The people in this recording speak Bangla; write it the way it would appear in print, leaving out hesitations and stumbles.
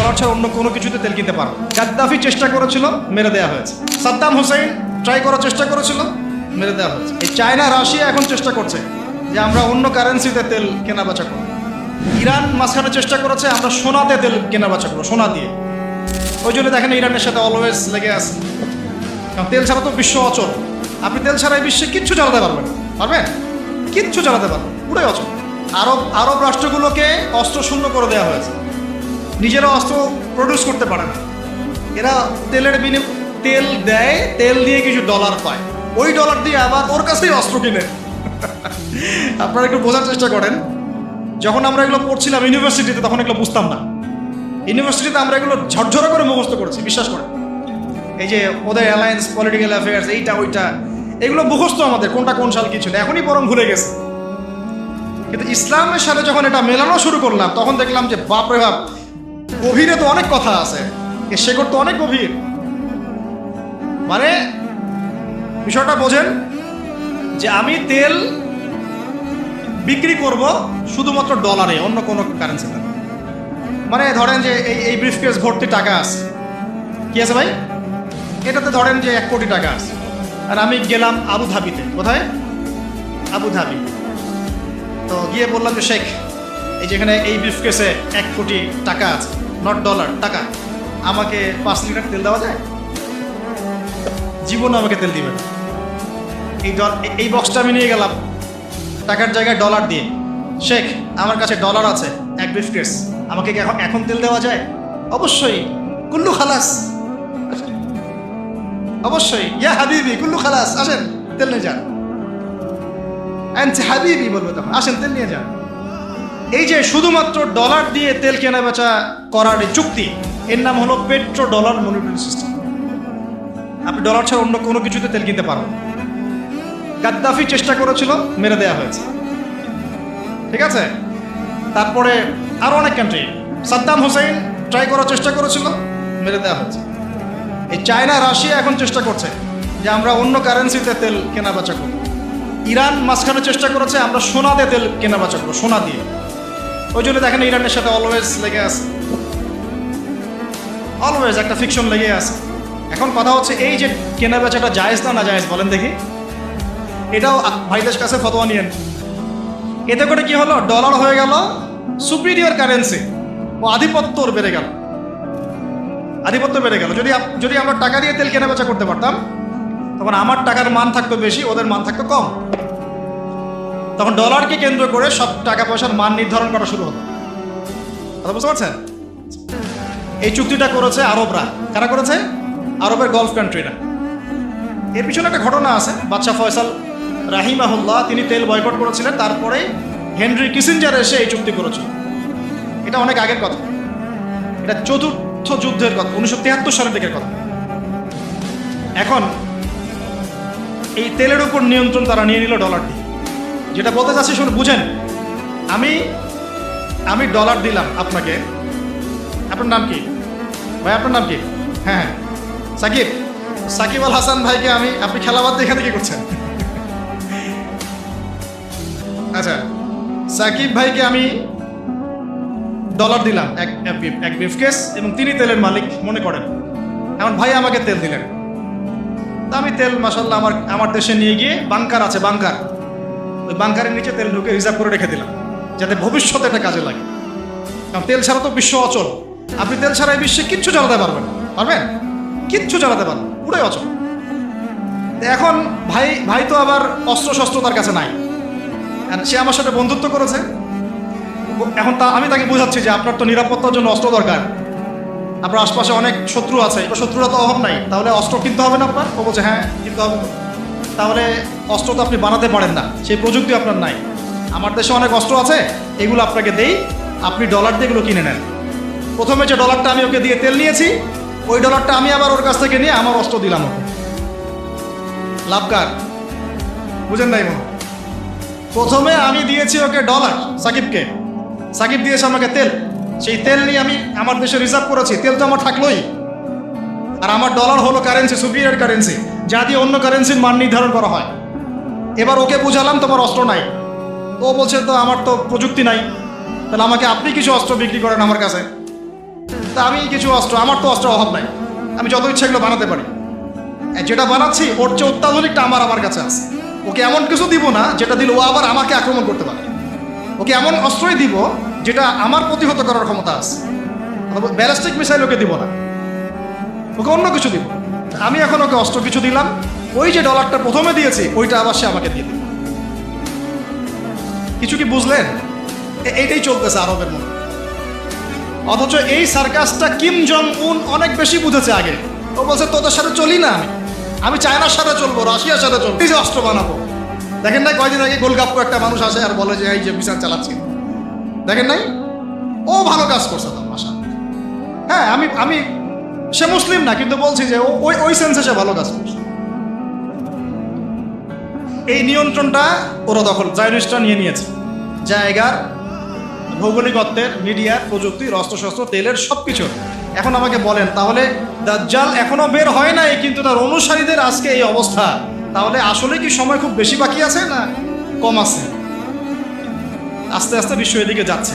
ডলার ছাড়া অন্য কোনো কিছুতে তেল কিনতে পারো। গাদ্দাফি চেষ্টা করেছিল, মেরে দেওয়া হয়েছে। সাদ্দাম হুসাইন ট্রাই করার চেষ্টা করেছিল, মেরে দেওয়া হয়েছে। এই চায়না রাশিয়া এখন চেষ্টা করছে যে আমরা অন্য কারেন্সিতে তেল কেনা বেচা করব। ইরান মাঝখানে চেষ্টা করেছে আমরা সোনাতে তেল কেনা বেচা করবো, সোনা দিয়ে। ওই জন্য দেখেন ইরানের সাথে অলওয়েজ লেগে আছে, কারণ তেল ছাড়া তো বিশ্ব অচল। আপনি তেল ছাড়া এই বিশ্বে কিচ্ছু চালাতে পারবেন, কিচ্ছু চালাতে পারবেন, পুরোই অচল। আরব রাষ্ট্রগুলোকে অস্ত্র শূন্য করে দেওয়া হয়েছে, নিজেরা অস্ত্র প্রডিউস করতে পারে না। এরা তেল দেয়, তেল দিয়ে কিছু ডলার পায়, ওই ডলার দিয়ে আবার ওর কাছেই অস্ত্র কিনে। আপনারা একটু বোঝার চেষ্টা করেন, যখন আমরা এগুলো পড়ছিলাম ইউনিভার্সিটিতে তখন এগুলো বুঝতাম না। ইউনিভার্সিটিতে আমরা এগুলো ঝরঝরা করে মুখস্থ করেছি, বিশ্বাস করেন। এই যে ওদের অ্যালায়েন্স, পলিটিক্যাল অ্যাফেয়ার্স, এইটা ওইটা, এগুলো মুখস্থ আমাদের, কোনটা কোন সাল কিছু না, এখনই বরং ভুলে গেছে। কিন্তু ইসলামের সাথে যখন এটা মেলানো শুরু করলাম তখন দেখলাম যে বাপরে বাপ, গভীরে তো অনেক কথা আছে, এর শেকড় তো অনেক গভীর। মানে বিষয়টা বোঝেন যে আমি তেল বিক্রি করব শুধুমাত্র ডলারে, অন্য কোনো কারেন্সিতে। মানে ধরেন যে এই ব্রিফকেস ভর্তি টাকা আছে, কি আছে ভাই, এটাতে ধরেন যে 1 কোটি টাকা আছে, আর আমি গেলাম আবুধাবিতে। কোথায়? আবুধাবি। তো গিয়ে বললাম যে শেখ, এই যেখানে এই ব্রিফকেসে 1 কোটি টাকা আছে, নট ডলার, টাকা, আমাকে 5 লিটার তেল দেওয়া যায়? জীবনে আমাকে তেল দিবে না। এই বক্সটা আমি নিয়ে গেলাম টাকার জায়গায় ডলার দিয়ে, শেখ আমার কাছে ডলার আছে 1 ব্রিফকেস, আমাকে কি এখন তেল দেওয়া যায়? অবশ্যই। কুল্লু খালাস, অবশ্যই। ইয়া হাবিবি কুল্লু খালাস, আসেন তেল নিয়ে যান। আনছে হাবিবি বলবো তখন, আসেন তেল নিয়ে যান। এই যে শুধুমাত্র ডলার দিয়ে তেল কেনা বেচা করার চুক্তি, এর নাম হলো পেট্রো ডলার মনিটরি সিস্টেম। আপনি ডলার ছাড়া অন্য কোনো কিছুতে তেল কিনতে পারবেন। গাদ্দাফি চেষ্টা করেছিল, মেরে দেওয়া হয়েছে, ঠিক আছে। তারপরে আরো অনেক কান্ট্রি, সাদ্দাম হুসাইন ট্রাই করার চেষ্টা করেছিল, মেরে দেওয়া হয়েছে। এই চায়না রাশিয়া এখন চেষ্টা করছে যে আমরা অন্য কারেন্সিতে তেল কেনা বেচা করব। ইরান মাঝখানে চেষ্টা করেছে আমরা সোনাতে তেল কেনা বেচা করবো, সোনা দিয়ে। ওই জন্য দেখেন ইরানের সাথে অলওয়েজ লেগে আছে, অলওয়েজ একটা ফিকশন লেগে আছে। এখন কথা হচ্ছে এই যে কেনা বেচাটা জায়েজ না জায়েজ বলেন দেখি, এটাও ভাইদের কাছে ফতোয়া নিয়েন। এতে করে কি হলো, ডলার হয়ে গেল সুপিরিয়র কারেন্সি, ও আধিপত্য বেড়ে গেল, আধিপত্য বেড়ে গেল। যদি আমরা টাকা দিয়ে তেল কেনা বেচা করতে পারতাম তখন আমার টাকার মান থাকতো বেশি, ওদের মান থাকতো কম। তখন ডলারকে কেন্দ্র করে সব টাকা পয়সার মান নির্ধারণ করা শুরু হতো। কথা বুঝতে পারছেন? এই চুক্তিটা করেছে আরবরা। কারা করেছে? আরবের গলফ কান্ট্রিরা। এর পিছনে একটা ঘটনা আছে। বাদশাহ ফয়সাল রাহিমাহুল্লাহ তিনি তেল বয়কট করেছিলেন, তারপরে হেনরি কিসিঞ্জার এসে এই চুক্তি করেছিল। এটা অনেক আগের কথা, এটা চতুর্থ যুদ্ধের কথা, 1973 সালের দিকের কথা। এখন এই তেলের উপর নিয়ন্ত্রণ তারা নিয়ে নিল ডলার দিয়ে। যেটা বলতে চাচ্ছি শুনে বুঝেন, আমি ডলার দিলাম আপনাকে। আপনার নাম কি ভাই? আপনার নাম কি? হ্যাঁ, সাকিব আল হাসান ভাইকে আপনি খেলাবাদ এখানে কি করছেন? আচ্ছা, সাকিব ভাইকে আমি ডলার দিলাম এক ব্রিফকেস, এবং তিনি তেলের মালিক মনে করেন। এখন ভাই আমাকে তেল দিলেন, তা আমি তেল মাশাআল্লাহ আমার দেশে নিয়ে গিয়ে বাংকার আছে, বাংকার, ওই বাংকারের নিচে তেল ঢুকে রিজার্ভ করে রেখে দিলাম, যাতে ভবিষ্যতে এটা কাজে লাগে। কারণ তেল ছাড়া তো বিশ্ব অচল। আপনি তেল ছাড়া এই বিশ্বে কিচ্ছু চালাতে পারবেন? কিচ্ছু চালাতে পারবেন, পুরোই অচল। এখন ভাই তো আবার অস্ত্র শস্ত্র তার কাছে নাই, সে আমার সাথে বন্ধুত্ব করেছে। এখন আমি তাকে বোঝাচ্ছি যে আপনার তো নিরাপত্তার জন্য অস্ত্র দরকার, আপনার আশপাশে অনেক শত্রু আছে, এবার শত্রুরা তো অভাব নাই, তাহলে অস্ত্র কিনতে হবে না আপনার? ও বলছে হ্যাঁ কিনতে হবে। তাহলে অস্ত্র তো আপনি বানাতে পারেন না, সেই প্রযুক্তি আপনার নাই। আমার দেশে অনেক অস্ত্র আছে, এগুলো আপনাকে দেই, আপনি ডলার দিয়ে এগুলো কিনে নেন। প্রথমে যে ডলারটা আমি ওকে দিয়ে তেল নিয়েছি, ওই ডলারটা আমি আবার ওর কাছ থেকে নিয়ে আমার অস্ত্র দিলাম ওকে। লাভকার, বুঝেন নাই মনে? প্রথমে আমি দিয়েছি ওকে ডলার, সাকিব দিয়েছে আমাকে তেল। সেই তেল নিয়ে আমি আমার দেশে রিজার্ভ করেছি, তেল তো আমার থাকলোই। আর আমার ডলার হলো কারেন্সি, সুপিরিয়র কারেন্সি, যা দিয়ে অন্য কারেন্সির মান নির্ধারণ করা হয়। এবার ওকে বুঝালাম তোমার অস্ত্র নাই, ও বলছে তো আমার তো প্রযুক্তি নাই, তাহলে আমাকে আপনি কিছু অস্ত্র বিক্রি করেন আমার কাছে। তা আমি কিছু অস্ত্র, আমার তো অস্ত্র অভাব নাই, আমি যত ইচ্ছা এগুলো বানাতে পারি। যেটা বানাচ্ছি ওর চেয়ে অত্যাধুনিকটা আমার কাছে আছে। ওকে এমন কিছু দিব না যেটা দিলে ও আবার আমাকে আক্রমণ করতে পারে। ওকে এমন অস্ত্রই দিব যেটা আমার প্রতিহত করার ক্ষমতা আছে। ব্যালিস্টিক মিসাইল ওকে দিব না, ওকে অন্য কিছু দিব। আমি এখন ওকে অস্ত্র কিছু দিলাম, ওই যে ডলারটা প্রথমে দিয়েছি ওইটা আবার সে আমাকে দিয়ে দিল। কিছু কি বুঝলেন? এইটাই চলতেছে আরবের মধ্যে। অথচ এই সার্কাসটা কিম জং উন অনেক বেশি বুঝেছে আগে। ও বলছে তোদের সাথে চলি না, আমি চায়নার সাথে চলবো, রাশিয়ার সাথে চলবো, এই যে অস্ত্র বানাবো। দেখেন নাই কয়দিন আগে গোলগাপ্পু একটা মানুষ আসে আর বলে যে এই যে মিসাইল চালাচ্ছি, দেখেন নাই? ও ভালো কাজ করছে তার ভাষা। হ্যাঁ, আমি সে মুসলিম না, কিন্তু বলছি যে ওই সেন্সে সে ভালো কাজ করছে। এই নিয়ন্ত্রণটা ওরা দখল জায়নিস্টরা নিয়ে নিয়েছে। জায়গার, ভৌগোলিকত্বের, মিডিয়ার, প্রযুক্তির, অস্ত্রশস্ত্র, তেলের, সব কিছু। এখন আমাকে বলেন, তাহলে দাজ্জাল এখনো বের হয় নাই কিন্তু তার অনুসারীদের আজকে এই অবস্থা, তাহলে আসলে কি সময় খুব বেশি বাকি আছে না কম আছে? আস্তে আস্তে বিশ্ব এদিকে যাচ্ছে।